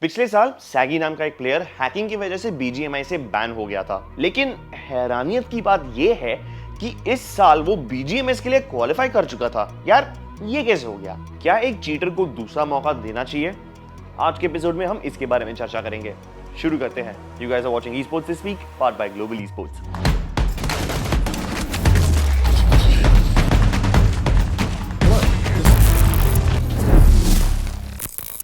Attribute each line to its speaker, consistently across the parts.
Speaker 1: पिछले साल सैगी नाम का एक प्लेयर हैकिंग की वजह से बीजीएमआई से बैन हो गया था, लेकिन हैरानियत की बात यह है कि इस साल वो बीजीएमएस के लिए क्वालिफाई कर चुका था। यार ये कैसे हो गया? क्या एक चीटर को दूसरा मौका देना चाहिए? आज के एपिसोड में हम इसके बारे में चर्चा करेंगे। शुरू करते हैं। You guys are watching esports this week, powered by global esports।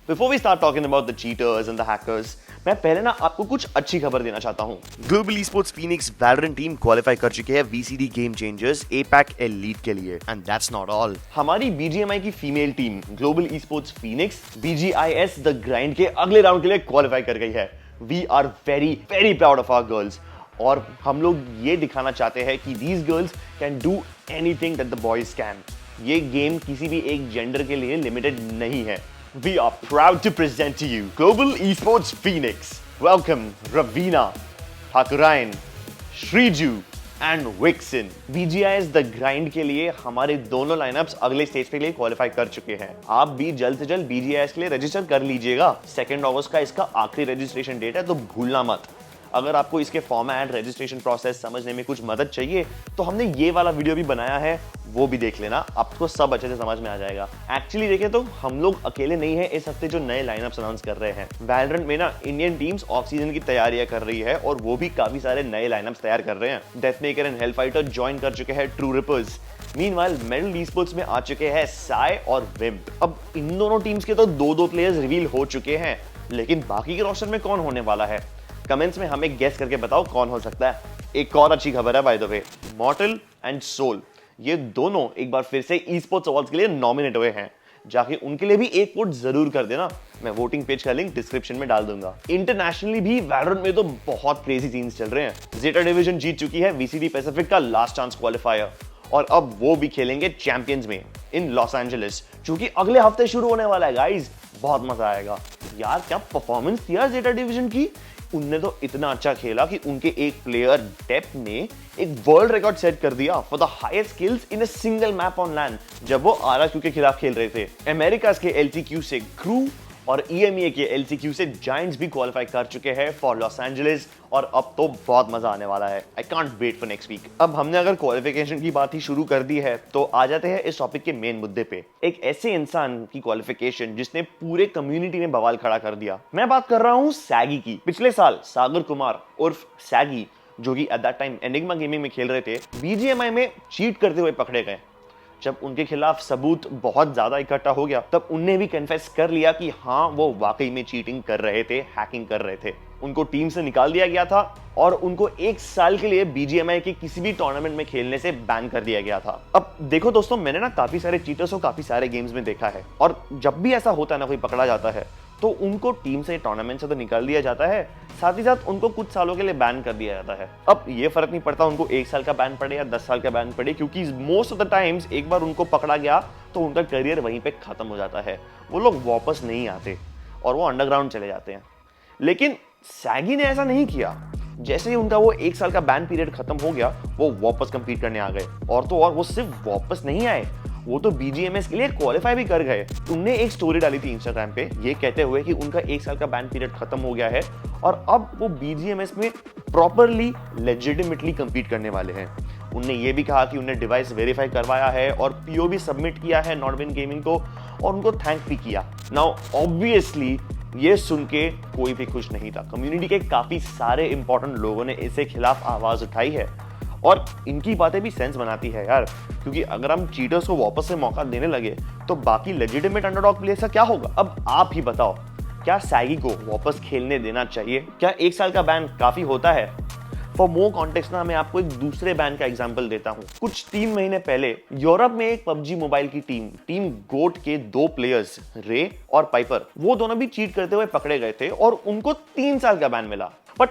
Speaker 1: Before we start talking about the cheaters and the hackers, मैं पहले ना आपको कुछ अच्छी खबर देना चाहता हूँ। Global esports Phoenix Valorant team qualify कर चुके हैं VCD game changers APAC elite के लिए। And that's not all. हमारी BGMI की female team global esports Phoenix BGIS the grind के अगले राउंड के लिए क्वालिफाई कर गई है। We are very very proud of our girls, और हम लोग ये दिखाना चाहते हैं कि these girls can do anything that the boys can। ये गेम किसी भी एक जेंडर के लिए लिमिटेड नहीं है। We are proud to present to you Global Esports Phoenix. Welcome Ravina, Hakurain, Shriju and Wixen. BGIS The Grind के लिए हमारे दोनों लाइनअप्स अगले स्टेज के लिए क्वालिफाई कर चुके हैं। आप भी जल्द से जल्द BGIS के लिए रजिस्टर कर लीजिएगा। 2 अगस्त का इसका आखिरी रजिस्ट्रेशन डेट है, तो भूलना मत। अगर आपको इसके फॉर्मेट, रजिस्ट्रेशन प्रोसेस समझने में कुछ मदद चाहिए तो हमने ये वाला वीडियो भी बनाया है, वो भी देख लेना, आपको सब अच्छे से समझ में आ जाएगा। एक्चुअली देखें तो हम लोग अकेले नहीं है इस हफ्ते जो नए लाइनअप्स अनाउंस कर रहे हैं। वैलोरेंट में ना इंडियन टीम्स ऑफ सीजन की तैयारियां कर रही है, और वो भी काफी सारे नए लाइनअप्स तैयार कर रहे हैं। डेथमेकर एंड हेलफाइटर ज्वाइन कर चुके हैं true reapers. Meanwhile medal esports में आ चुके हैं साई और विम्प। अब इन दोनों टीम्स के तो दो प्लेयर्स रिवील हो चुके हैं, लेकिन बाकी के रोस्टर में कौन होने वाला है? कमेंट्स में हमें गेस करके बताओ कौन हो सकता है। एक और अच्छी खबर है by the way, mortal and soul ये दोनों एक बार फिर से esports अवार्ड्स के लिए नॉमिनेट हुए हैं। जाके उनके लिए भी एक वोट जरूर कर देना। मैं वोटिंग पेज का लिंक डिस्क्रिप्शन में डाल दूंगा। इंटरनेशनली भी वैलोरेंट में तो बहुत क्रेजी सीन्स चल रहे हैं। जेटा डिवीजन जीत चुकी है VCD पैसिफिक का लास्ट चांस क्वालिफायर, और अब वो भी खेलेंगे चैंपियंस में इन लॉस एंजलिस, जो कि अगले हफ्ते शुरू होने वाला है। गाइस बहुत मजा आएगा। यार क्या परफॉर्मेंस थी यार जेटा डिवीजन की। उनने तो इतना अच्छा खेला कि उनके एक प्लेयर डेप ने एक वर्ल्ड रिकॉर्ड सेट कर दिया for the highest skills in a single map on land, जब वो RRQ के खिलाफ खेल रहे थे। अमेरिकास के LCQ से क्रू और EMEA के LCQ से जायंट्स भी क्वालिफाई कर चुके हैं फॉर लॉस एंजलिस, और अब तो बहुत मजा आने वाला है। I can't wait for next week. अब हमने अगर क्वालिफिकेशन की बात ही शुरू कर दी है, तो आ जाते हैं इस टॉपिक के मेन मुद्दे पे। एक ऐसे इंसान की क्वालिफिकेशन जिसने पूरे कम्युनिटी में बवाल खड़ा कर दिया। मैं बात कर रहा हूँ सैगी की। पिछले साल सागर कुमार उर्फ सैगी, जो कि at that time enigma gaming में खेल रहे थे, BGMI में चीट करते हुए पकड़े गए। जब उनके खिलाफ सबूत बहुत ज्यादा इकट्ठा हो गया, तब उनने भी कन्फेस कर लिया कि हाँ वो वाकई में चीटिंग कर रहे थे, हैकिंग कर रहे थे। उनको टीम से निकाल दिया गया था, और उनको 1 साल के लिए BGMI के किसी भी टूर्नामेंट में खेलने से बैन कर दिया गया था। अब देखो दोस्तों, मैंने ना काफी सारे चीटर्स को काफी सारे गेम्स में देखा है, और जब भी ऐसा होता है ना, कोई पकड़ा जाता है, तो उनको टीम से, टूर्नामेंट से तो निकाल दिया जाता है, साथ ही साथ उनको कुछ सालों के लिए बैन कर दिया जाता है। अब ये फर्क नहीं पड़ता उनको 1 साल का बैन पड़े या 10 साल का बैन पड़े, क्योंकि मोस्ट ऑफ द टाइम्स एक बार उनको पकड़ा गया तो उनका करियर वहीं पे खत्म हो जाता है। वो लोग वापस नहीं आते और वो अंडरग्राउंड चले जाते हैं। लेकिन सैगी ने ऐसा नहीं किया। जैसे ही उनका वो 1 साल का बैन पीरियड खत्म हो गया, वो वापस कंपीट करने आ गए। और तो और वो सिर्फ वापस नहीं आए, वो तो BGMS के लिए क्वालिफाई भी कर गए। उनने एक स्टोरी डाली थी इंस्टाग्राम पे, ये कहते हुए कि उनका 1 साल का बैन पीरियड खत्म हो गया है, और अब वो BGMS में प्रॉपरली लेजिटिमेटली कंपीट करने वाले हैं। उनने ये भी कहा कि उन्हें डिवाइस वेरीफाई करवाया है और PO भी सबमिट किया है नॉटविन गेमिंग को, और उनको थैंक भी किया। नाउ ऑब्वियसली ये सुन के कोई भी खुश नहीं था। कम्युनिटी के काफी सारे इंपॉर्टेंट लोगों ने इसके खिलाफ आवाज उठाई है, और इनकी बातें भी सेंस बनाती है यार, क्योंकि अगर हम चीटर्स को वापस से मौका देने लगे तो बाकी लेजिटिमेट अंडरडॉग प्लेयर्स का क्या होगा? अब आप ही बताओ, क्या सैगी को वापस खेलने देना चाहिए? क्या 1 साल का बैन काफी होता है? फॉर मोर कॉन्टेक्स्ट ना मैं आपको एक दूसरे बैन का एग्जांपल देता हूं। कुछ 3 महीने पहले यूरोप में एक PUBG मोबाइल की टीम गोट के 2 प्लेयर्स रे और पाइपर, वो दोनों भी चीट करते हुए पकड़े गए थे, और उनको 3 साल का बैन मिला। बट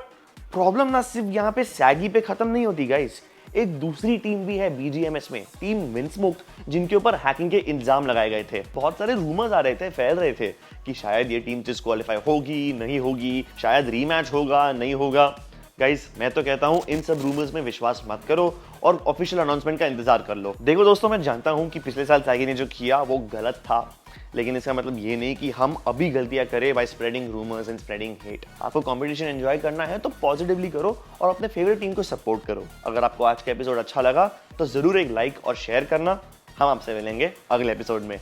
Speaker 1: प्रॉब्लम ना सिर्फ यहाँ पे सैगी पे खत्म नहीं होती गाइस। एक दूसरी टीम भी है BGMS में, टीम विंस्मोक, जिनके ऊपर हैकिंग के इल्जाम लगाए गए थे। बहुत सारे रूमर्स आ रहे थे, फैल रहे थे कि शायद ये टीम डिस्क्वालीफाई होगी, नहीं होगी, शायद रीमैच होगा, नहीं होगा। गाइस मैं तो कहता हूं इन सब रूमर्स में विश्वास मत करो और ऑफिशियल अनाउंसमेंट का इंतजार कर लो। देखो दोस्तों, मैं जानता हूं कि पिछले साल साइगी ने जो किया वो गलत था, लेकिन इसका मतलब ये नहीं कि हम अभी गलतियां करें by spreading rumours and spreading hate. आपको कंपटीशन एंजॉय करना है तो पॉजिटिवली करो और अपने फेवरेट टीम को सपोर्ट करो। अगर आपको आज का एपिसोड अच्छा लगा तो जरूर एक लाइक और शेयर करना। हम आपसे मिलेंगे अगले एपिसोड में।